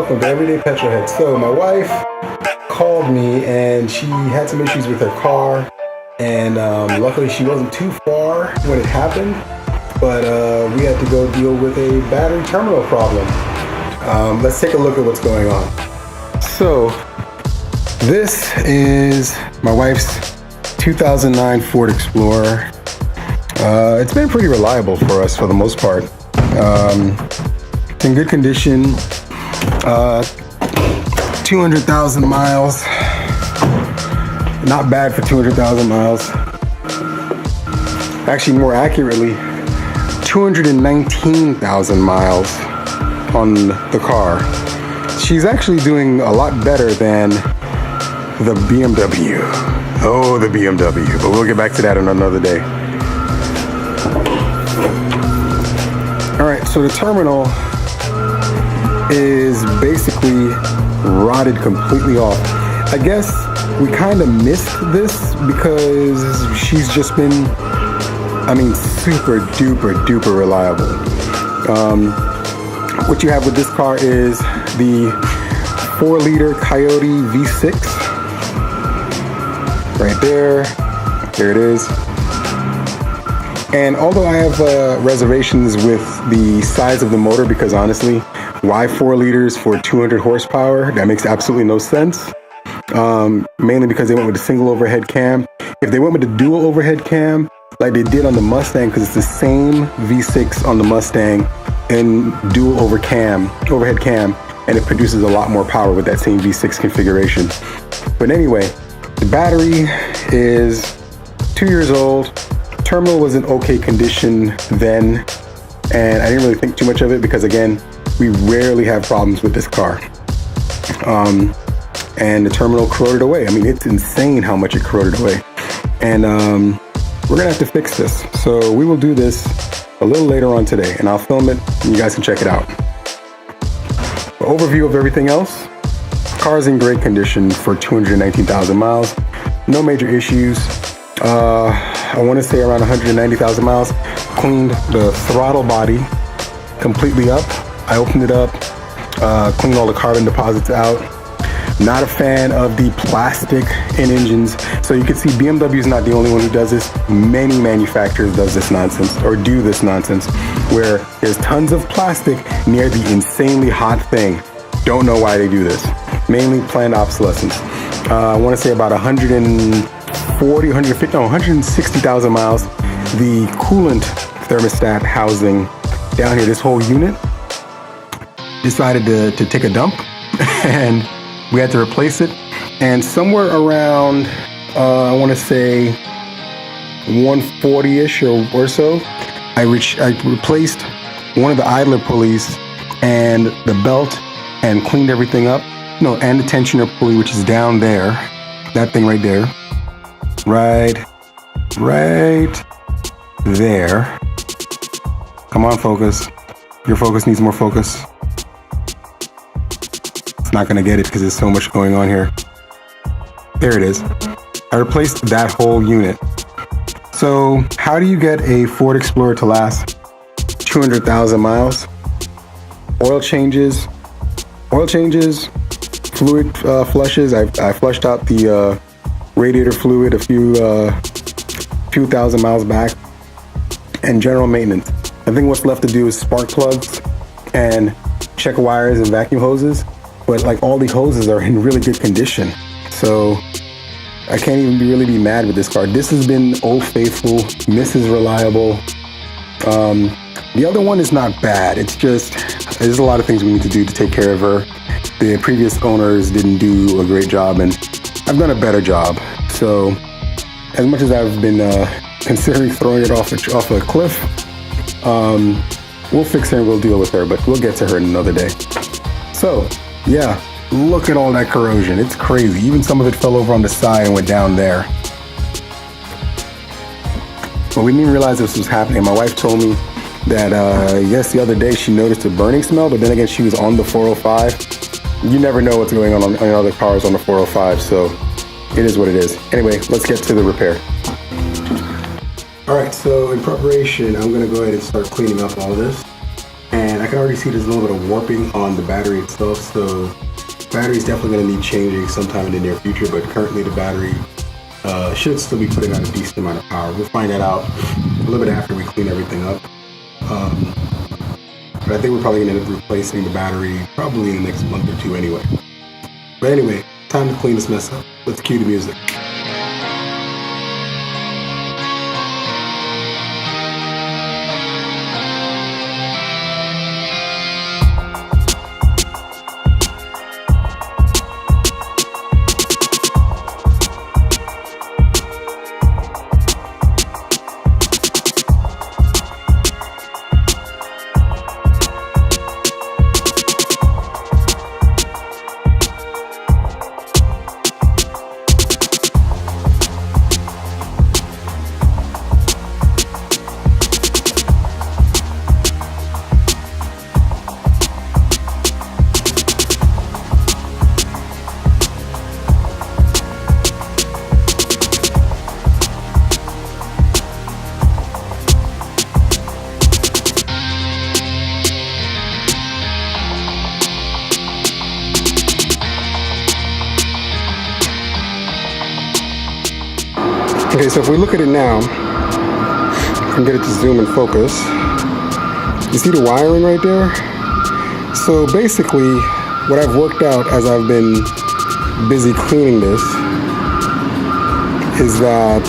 welcome to Everyday Petrolhead. So my wife called me and she had some issues with her car, and luckily she wasn't too far when it happened, but we had to go deal with a battery terminal problem. Let's take a look at what's going on. So this is my wife's 2009 Ford Explorer. It's been pretty reliable for us for the most part. It's in good condition. 200,000 miles. Not bad for 200,000 miles. Actually, more accurately, 219,000 miles on the car. She's actually doing a lot better than the BMW. Oh, the BMW. But we'll get back to that on another day. All right, so the terminal is basically rotted completely off. I guess we kind of missed this because she's just been, super duper reliable. What you have with this car is the 4-liter Coyote V6. Right there. There it is. And although I have reservations with the size of the motor, because honestly, why 4 liters for 200 horsepower? That makes absolutely no sense. Mainly because they went with a single overhead cam. If they went with a dual overhead cam, like they did on the Mustang, because it's the same V6 on the Mustang and dual overhead cam, and it produces a lot more power with that same V6 configuration. But anyway, the battery is 2 years old. Terminal was in okay condition then, and I didn't really think too much of it because, again, we rarely have problems with this car. And the terminal corroded away. It's insane how much it corroded away. And we're gonna have to fix this. So we will do this a little later on today, and I'll film it and you guys can check it out. The overview of everything else. Car's in great condition for 219,000 miles. No major issues. I want to say around 190,000 miles. Cleaned the throttle body completely up. I opened it up, cleaned all the carbon deposits out. Not a fan of the plastic in engines. So you can see BMW is not the only one who does this. Many manufacturers do this nonsense, where there's tons of plastic near the insanely hot thing. Don't know why they do this. Mainly planned obsolescence. I want to say about 160,000 miles. The coolant thermostat housing down here, this whole unit, decided to take a dump, and we had to replace it. And somewhere around, I want to say 140-ish or so, I replaced one of the idler pulleys and the belt and cleaned everything up. No, and the tensioner pulley, which is down there. That thing right there. Right there. Come on, focus. Your focus needs more focus. It's not gonna get it because there's so much going on here. There it is. I replaced that whole unit. So how do you get a Ford Explorer to last 200,000 miles? Oil changes, fluid flushes. I flushed out the radiator fluid a few thousand miles back, and general maintenance. I think what's left to do is spark plugs and check wires and vacuum hoses, but like all the hoses are in really good condition, so I can't even really be mad with this car. This has been Old Faithful, Mrs. Reliable. The other one is not bad. It's just there's a lot of things we need to do to take care of her. The previous owners didn't do a great job, and I've done a better job. So as much as I've been considering throwing it off a cliff, we'll fix her and we'll deal with her, but we'll get to her in another day. So yeah, look at all that corrosion. It's crazy. Even some of it fell over on the side and went down there. But we didn't even realize this was happening. My wife told me that yes, the other day she noticed a burning smell, but then again she was on the 405. You never know what's going on other cars on the 405, so it is what it is. Anyway, let's get to the repair. All right, so in preparation, I'm gonna go ahead and start cleaning up all this. And I can already see there's a little bit of warping on the battery itself, so the battery is definitely going to need changing sometime in the near future, but currently the battery should still be putting out a decent amount of power. We'll find that out a little bit after we clean everything up. But I think we're probably going to end up replacing the battery probably in the next month or two anyway. But anyway, time to clean this mess up. Let's cue the music. Okay, so if we look at it now, I can get it to zoom and focus. You see the wiring right there? So basically, what I've worked out as I've been busy cleaning this is that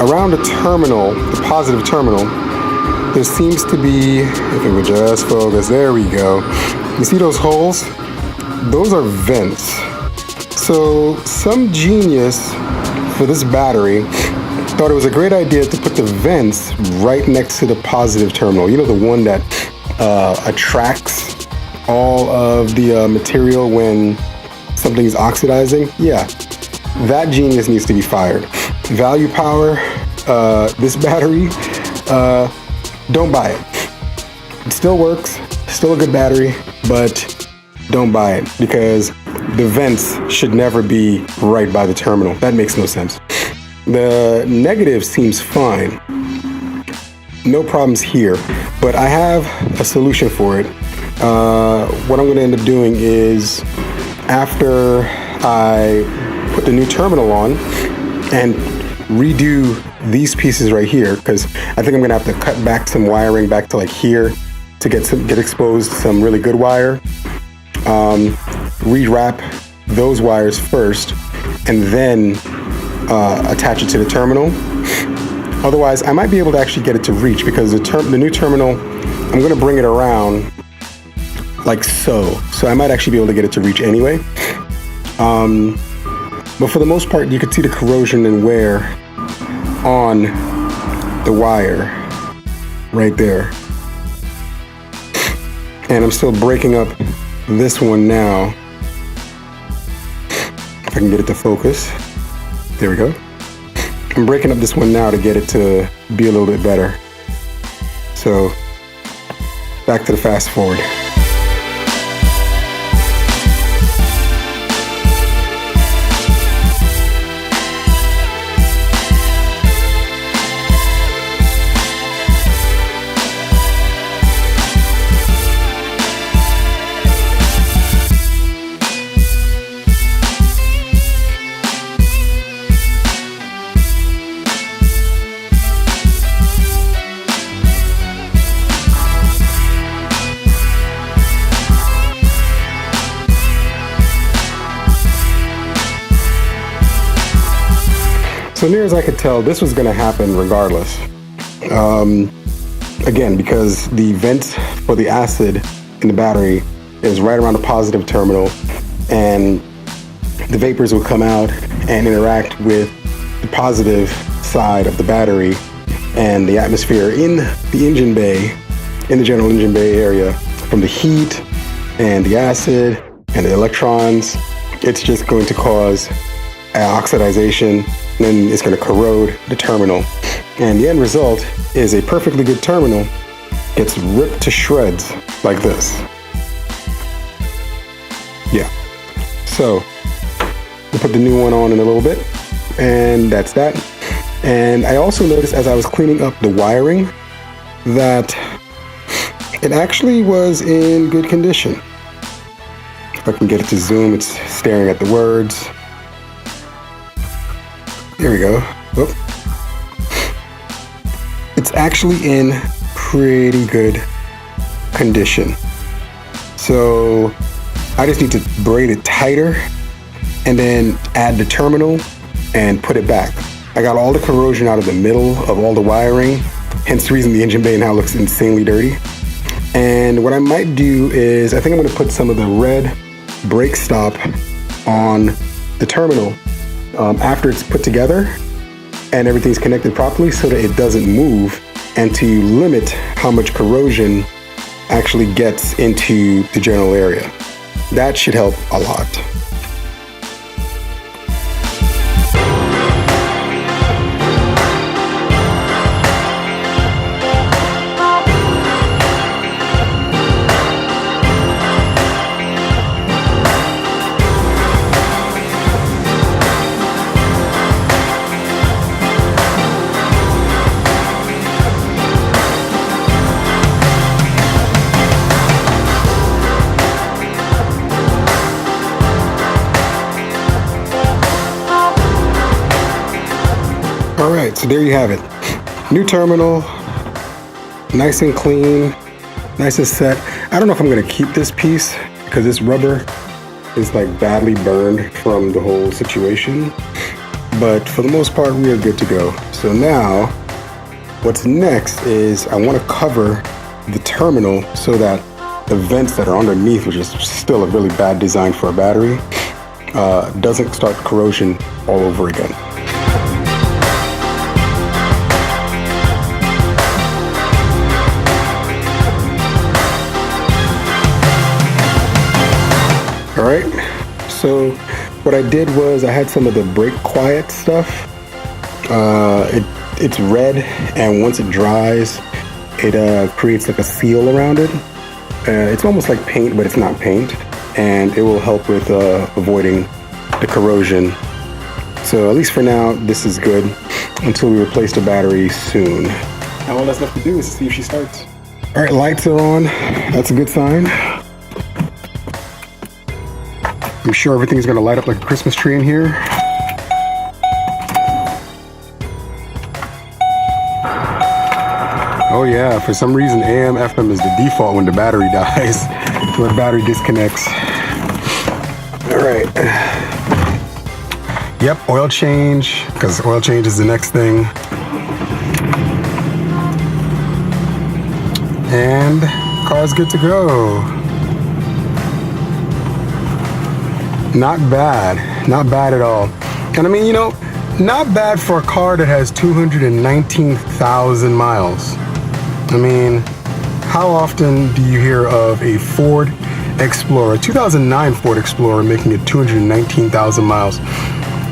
around the terminal, the positive terminal, there seems to be, if it would just focus, there we go. You see those holes? Those are vents. So some genius for this battery thought it was a great idea to put the vents right next to the positive terminal. You know, the one that attracts all of the material when something's oxidizing? Yeah, that genius needs to be fired. Value power, this battery, don't buy it. It still works, still a good battery, but don't buy it because the vents should never be right by the terminal. That makes no sense. The negative seems fine. No problems here, but I have a solution for it. What I'm going to end up doing is after I put the new terminal on and redo these pieces right here, because I think I'm going to have to cut back some wiring back to like here to get exposed some really good wire. Rewrap those wires first and then attach it to the terminal. Otherwise, I might be able to actually get it to reach because the new terminal, I'm going to bring it around like so. So I might actually be able to get it to reach anyway. But for the most part, you can see the corrosion and wear on the wire right there. And I'm still breaking up this one now. If I can get it to focus. There we go. I'm breaking up this one now to get it to be a little bit better. So, back to the fast forward. So near as I could tell, this was going to happen regardless. Again, because the vent for the acid in the battery is right around the positive terminal, and the vapors will come out and interact with the positive side of the battery and the atmosphere in the engine bay, in the general engine bay area, from the heat and the acid and the electrons. It's just going to cause oxidization, and then it's going to corrode the terminal. And the end result is a perfectly good terminal gets ripped to shreds like this. Yeah. So we'll put the new one on in a little bit, and that's that. And I also noticed as I was cleaning up the wiring that it actually was in good condition. If I can get it to zoom, it's staring at the words. There we go. Whoop. It's actually in pretty good condition. So I just need to braid it tighter and then add the terminal and put it back. I got all the corrosion out of the middle of all the wiring, hence the reason the engine bay now looks insanely dirty. And what I might do is, I think I'm gonna put some of the red brake stop on the terminal after it's put together and everything's connected properly so that it doesn't move, and to limit how much corrosion actually gets into the general area. That should help a lot. All right, so there you have it. New terminal, nice and clean, nice and set. I don't know if I'm gonna keep this piece because this rubber is like badly burned from the whole situation. But for the most part, we are good to go. So now, what's next is I wanna cover the terminal so that the vents that are underneath, which is still a really bad design for a battery, doesn't start corrosion all over again. All right, so what I did was I had some of the brake quiet stuff. It's red, and once it dries, it creates like a seal around it. It's almost like paint, but it's not paint, and it will help with avoiding the corrosion. So at least for now, this is good until we replace the battery soon. Now all that's left to do is see if she starts. All right, lights are on. That's a good sign. I'm sure everything's gonna light up like a Christmas tree in here. Oh yeah, for some reason AM, FM is the default when the battery dies, when the battery disconnects. All right. Yep, oil change, because oil change is the next thing. And car's good to go. Not bad, not bad at all. And I mean, you know, not bad for a car that has 219,000 miles. I mean, how often do you hear of a Ford Explorer, 2009 Ford Explorer making it 219,000 miles?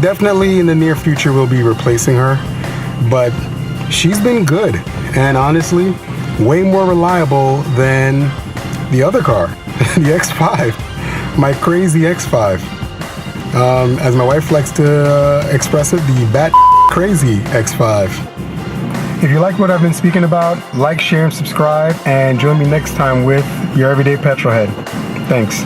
Definitely in the near future we'll be replacing her, but she's been good and honestly way more reliable than the other car, the X5. My crazy X5. As my wife likes to express it, the bat crazy X5. If you like what I've been speaking about, like, share, and subscribe, and join me next time with your Everyday Petrolhead. Thanks.